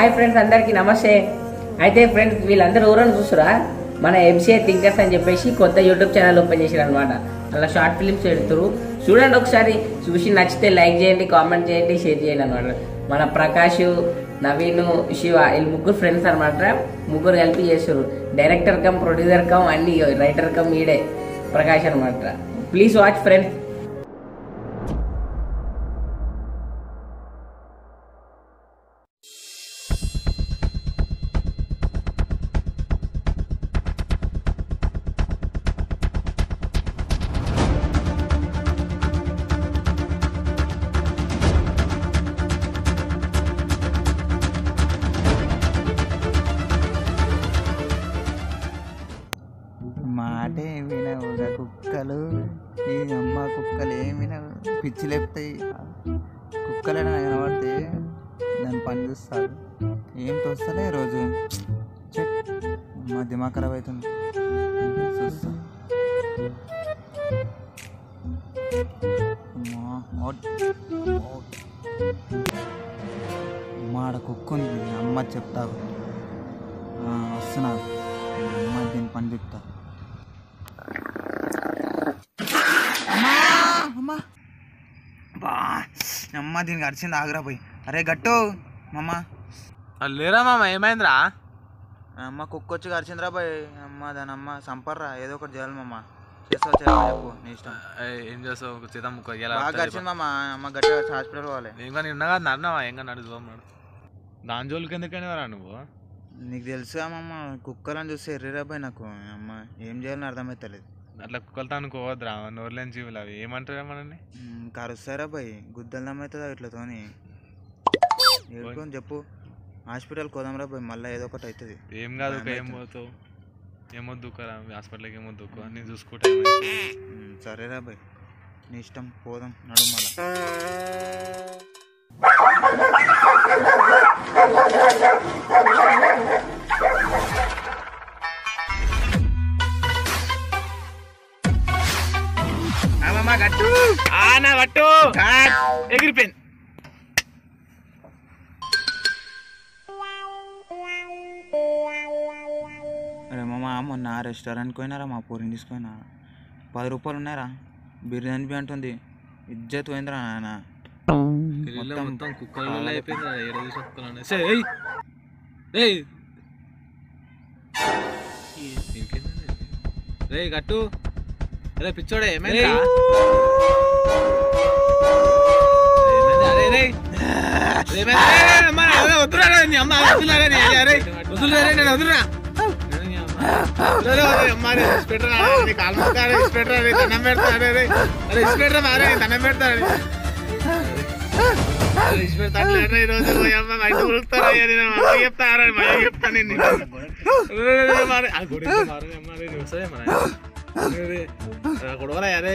Hi friends, అందరికీ నమస్తే. అయితే ఫ్రెండ్స్, వీళ్ళందరూ ఎవరైనా చూస్తురా మన ఎంసీఏ థింకర్స్ అని చెప్పేసి కొత్త యూట్యూబ్ ఛానల్ ఓపెన్ చేశారు అనమాట. అలా షార్ట్ ఫిల్మ్స్ పెడుతురు, చూడండి ఒకసారి. చూసి నచ్చితే లైక్ చేయండి, కామెంట్ చేయండి, షేర్ చేయండి అనమాట. మన ప్రకాష్, నవీన్, శివ వీళ్ళు ముగ్గురు ఫ్రెండ్స్ అనమాట. ముగ్గురు కలిపి చేస్తారు. డైరెక్టర్ కమ్, ప్రొడ్యూసర్ కమ్, అన్ని రైటర్ కమ్ ఈడే ప్రకాష్ అనమాట. Please watch friends. మాటే వినవుగా కుక్కలు, ఈ అమ్మ కుక్కలు ఏం వినవు, పిచ్చి లేపుతాయి. కుక్కలైనా కనబడితే దాని పని చూస్తారు. ఏం తోస్తలే రోజు మా దిమాగ్ ఖరాబ్ అవుతుంది. చూస్తా మాడ కుక్క ఉంది, అమ్మ చెప్తావు. వస్తున్నారు, అమ్మ దీని పని చెప్తా. అమ్మ దీనికి అరిచింది, ఆగ్రా పోయి. అరే గట్టు మమ్మ. లేరా మామ, ఏమైందిరా? అమ్మ కుక్క వచ్చి అరిచిందిరా బాయ్. అమ్మ దాని అమ్మ సంపర్రా, ఏదో ఒకటి చేయాలి మమ్మ. చేస్తావు చెప్పు, నీ ఇష్టం. ఏం చేస్తావు? చేద్దాం. బాగా అరిచింది మమ్మ. అమ్మ గట్టిగా హాస్పిటల్ పోవాలి. ఇంకా నిన్నగా నడినావా? ఇంకా నడుచున్నాడు. దాని జోలికి ఎందుకని రా నువ్వు? నీకు తెలుసుగా మమ్మ, కుక్కలని చూస్తే ఎర్రిరా బాయ్ నాకు. అమ్మ ఏం చేయాలని అర్థమవుతలేదు. అట్లా కుక్కలతో అనుకోవద్దురా, నోరులేని జీవులు అవి. ఏమంటారా మనల్ని? కరుస్తారా బాయ్, గుద్దలు దమ్మవుతుందా ఇట్లతోని? ఏడుకొని చెప్పు, హాస్పిటల్ కోదాంరా బాయ్, మళ్ళీ ఏదో ఒకటి అవుతుంది. ఏం కాదు, ఏం పోతావు? ఏమొద్దు దుఃఖరా, హాస్పిటల్కి ఏమొద్దు దుఃఖ, నేను చూసుకుంటా. సరేరా బాయ్, నీ ఇష్టం, పోదాం నడు మళ్ళా. గట్టు నా గట్టు ఎగిరిపోయింది. అరే మామ, మొన్న రెస్టారెంట్కి పోయినారా, మా పూరిని తీసుకుపోయినా. 10 రూపాయలు ఉన్నారా, బిర్యానీ బి అంటుంది. ఇజ్జత్ పోయిందిరా నాయన. మొత్తం కుక్కలు అయిపోయింది. రే గట్టు, అరే పిచ్చోడే ఏమైంది? గొడవరా? అరే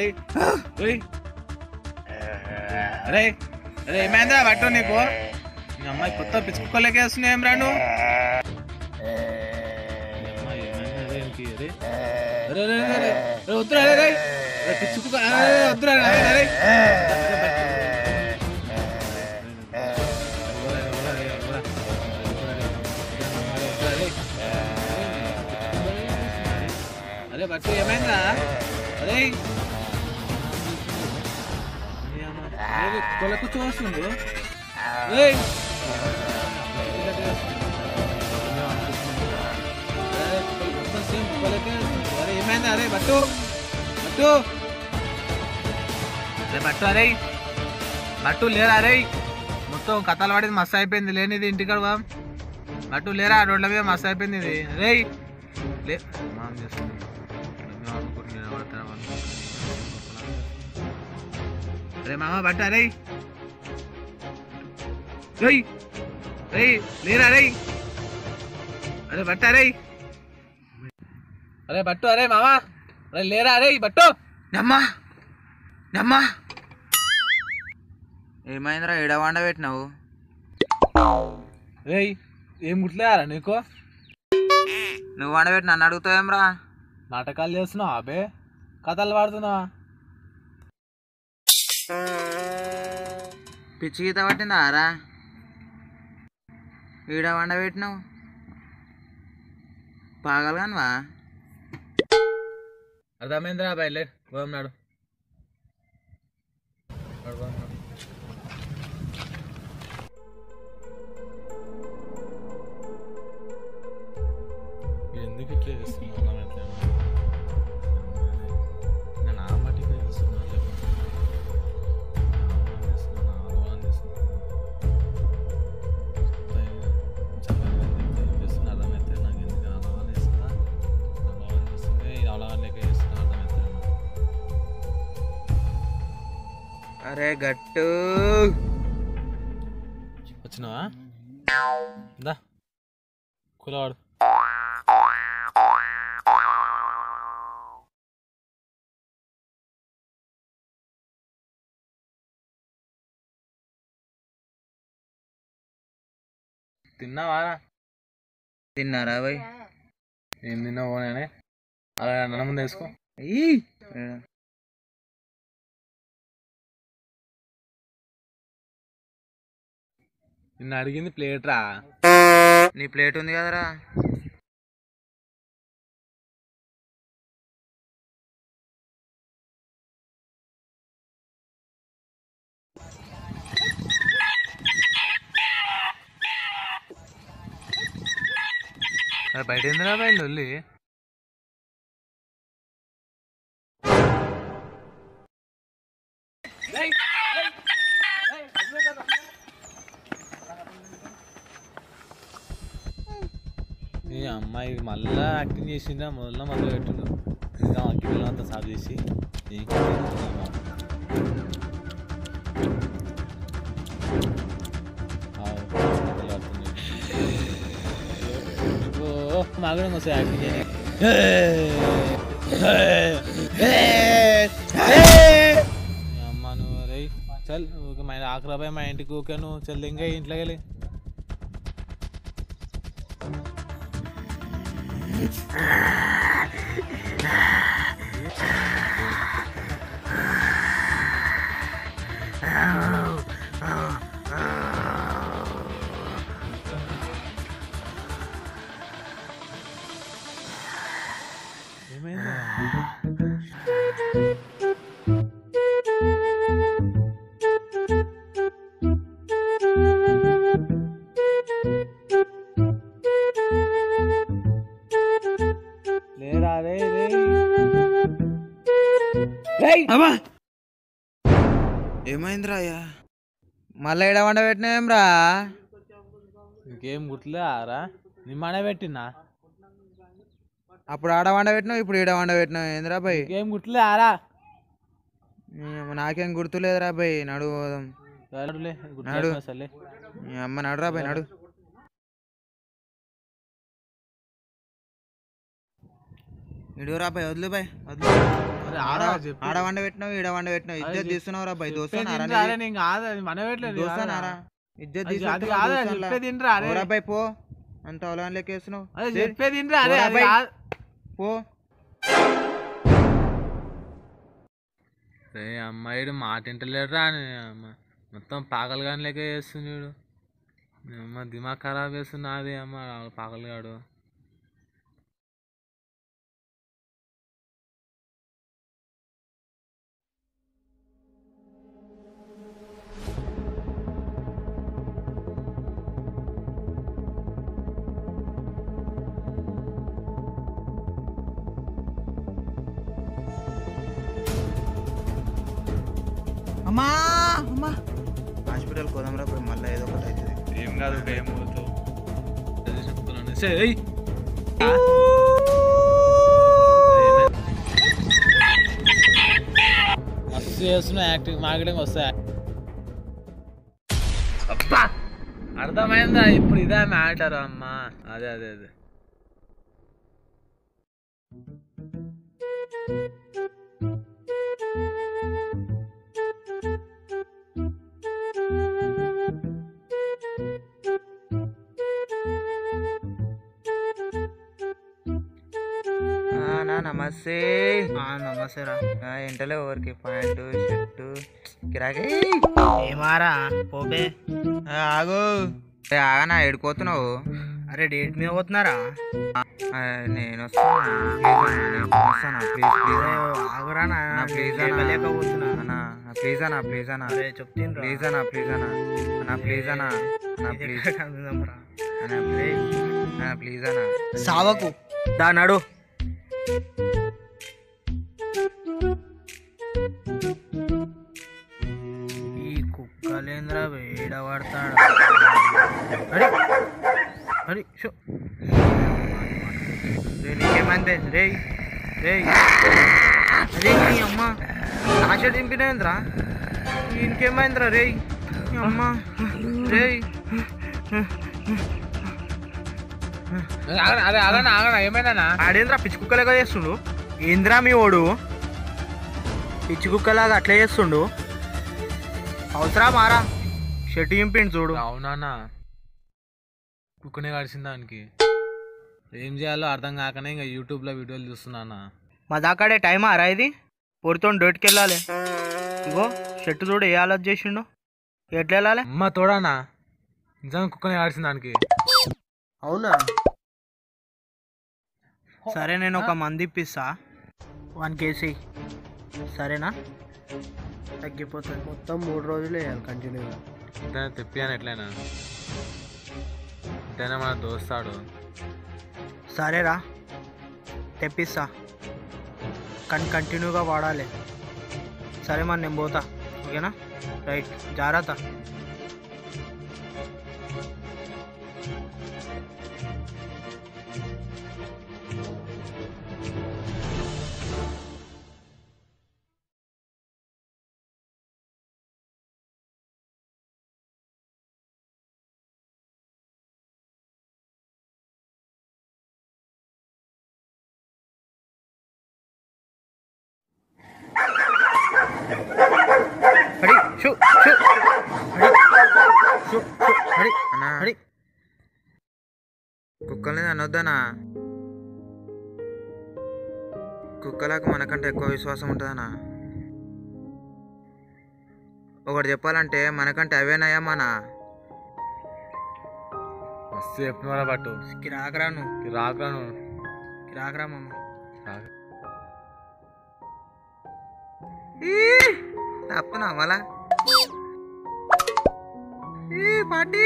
అరే అరే ఏమైందా బట్టు నీకు? మీ అమ్మాయి కొత్త పిచ్చి కుక్కలకే వస్తున్నాయి. ఏం రాను వద్దురా, పిచ్చి కుక్క వద్దురా. అరే బట్టు ఏమైందా? అరే కొల కూర్చో వస్తుంది. అరే ఏమైందా? అరే బట్టు బట్టు అరే బట్టు అరే బట్టు లేరా? అరే మొత్తం కథలు పడేది మస్తు అయిపోయింది. లేనిది ఇంటికాడ బట్టు లేరా? రోడ్ల మీద మస్తు అయిపోయింది ఇది. అరే లే చేస్తుంది. అరే మామ బట్టు అరే లేరా? అరే అరే బట్టు అరే అరే బట్టు అరే మామ అరే లేరా? అరే బట్టు నమ్మా నమ్మా, ఏమైందిరా? ఎడవాండ పెట్టినావు? రే ఏం గుట్లేరా నీకు? నువ్వు వండబెట్టి నన్ను అడుగుతావేమ్రా? నాటకాలు చేస్తున్నావు అబే, కథలు పాడుతున్నావా? పిచ్చి గీత పట్టిందా రా? ఈడ వండబెట్టినావు పాగలగానివా అర్థమైందిరా బయలు పోదాం నాడు ఎందుకు ఇట్లా చేస్తున్నా నేను ఆ మట్టిగా చేస్తున్నా అరే గట్టు వచ్చినావా దా కులవాడు తిన్నావారా తిన్నారా భయ్ ఏం తిన్నావు పోనీ అలా నన్న ముందు వేసుకో నిన్ను అడిగింది ప్లేట్ రా నీ ప్లేట్ ఉంది కదరా బయట ఏందిరా బయలు వెళ్ళి ఈ అమ్మాయి మళ్ళా యాక్టింగ్ చేసిందా మొదలు పెట్టిండు ఇంకా అగ్గిపిల్లంతా సాగు చేసి మాగడం వస్తాయి యాక్టింగ్ చేయని అమ్మ నువ్వు రే చల్ మా ఆఖరాబాయ్ మా ఇంటికి ఊకే నువ్వు చల్ ఇంకా ఇంట్లోకి వెళ్ళి ఏమైందిరా అయ్యా మళ్ళీ ఈడ వండబెట్టినావేం రా ఇంకేం గుర్తులేరా నిమ్మనే పెట్టినా అప్పుడు ఆడ వండబెట్టినావు ఇప్పుడు ఈడ వండబెట్టినావు ఏందిరా భయ్ ఇంకేం గుర్తులేరా నాకేం గుర్తులేదురా భయ్ నడు పోదాం నడు మీ అమ్మ నడురా భయ్ నడు ఇడురా భయ్ వదిలే భయ్ వదిలే ఆడ వండబెట్టినావు ఈడ వండబెట్టినావు ఇజ్జత్ తీస్తున్నావు రా భయ్ దోస్తానారా ఇజ్జత్ తీసుకురా భయ్ పో అంత అవలాన్ లెక్కేస్తున్నావు పో అమ్మాయిడు మాట ఇంటలేడు రా మొత్తం పాగలుగాని లెక్క చేస్తున్నాడు అమ్మ దిమాగ్ ఖరాబ్ చేస్తున్నది అమ్మ పాగలుగాడు అమ్మా అమ్మా హాస్పిటల్ పోదాంరా పోయి మళ్ళీ ఏదో ఒకటి అవుతుంది ఏం కాదు ఏం పోతావు మస్తు చేస్తున్నా యాక్టింగ్ మార్కెటింగ్ వస్తాయి అబ్బా అర్థమైందా ఇప్పుడు ఇదే మ్యాటర్ అమ్మా అదే అదే అదే నమస్తే నమస్తే రా ఇంటలే ఎవరికి ప్యాంటు షర్టు కిరాకి ఏమారా పోపే ఆగు ఆగనా ఎడిపోతున్నావు? అరే డేట్ మీద పోతున్నారా? నేను వస్తానా ప్లీజ్ ప్లీజ్ ఆగురా ప్లీజ్ లేకపోతున్నా ప్లీజ్ అన్నా ప్లీజ్ అన్నా చెప్తాను ప్లీజ్ అన్నా ప్లీజ్ అన్నా అన్నా ప్లీజ్ అన్నా అన్నా ప్లీజ్ అన్నా ప్లీజ్ అన్నా ప్లీజ్ అన్నా సావకు దా నడు. ఈ కుక్కలేంద్ర వేడబడతాడు. అరే అరే షో నీకేమైంది రే రే అరే నీ అమ్మ ఆశ దింపినేంద్రా ఇంకేమైందిరా రే అమ్మ రే అరే అగనా అగనా ఏమైనా ఆడేంద్రా పిచ్చి కుక్కలాగా చేస్తుండు. ఏంద్రా మీ ఓడు పిచ్చి కుక్కలాగా అట్లా చేస్తుండు. అవసరా మారా షర్ట్ ఇంపిండి చూడు. అవునా కుక్కనే కడిసిన దానికి ఏం చేయాలో అర్థం కాకనే ఇంకా యూట్యూబ్లో వీడియోలు చూస్తున్నానా. మా దాకాడే టైం ఆరా ఇది పొరితో డేట్కి వెళ్ళాలి. ఇగో షర్ట్ చూడు ఏ ఆలోచన చేసిండు. ఎట్లా వెళ్ళాలి? అమ్మ తోడానా నిజంగా కుక్కనే కడిసిన దానికి. అవునా సరే నేను ఒక మంది ఇప్పిస్తా 1 కేజీ సరేనా? తగ్గిపోతుంది. మొత్తం 3 రోజులు వేయాలి కంటిన్యూగా. ఎంతైనా తెప్పియాను ఎట్లయినా ఎంతైనా మన దోస్తాడు. సరేరా తెప్పిస్తా కానీ కంటిన్యూగా వాడాలి. సరే మరి నేను పోతా ఓకేనా? రైట్ జాగ్రత్త. అడి షూ షూ అడి షూ షూ అడి అన్నా అడి కుక్కల్ని అనొద్దనా? కుక్కలకు మనకంటే ఎక్కువ విశ్వాసం ఉంటుందనా? ఒకటి చెప్పాలంటే మనకంటే అవేనాయా మన మస్తు చెప్పిన పట్టు కిరాకరాను రాకరాను కిరాకరా మామ. తప్పునా మళ్ళా పాటి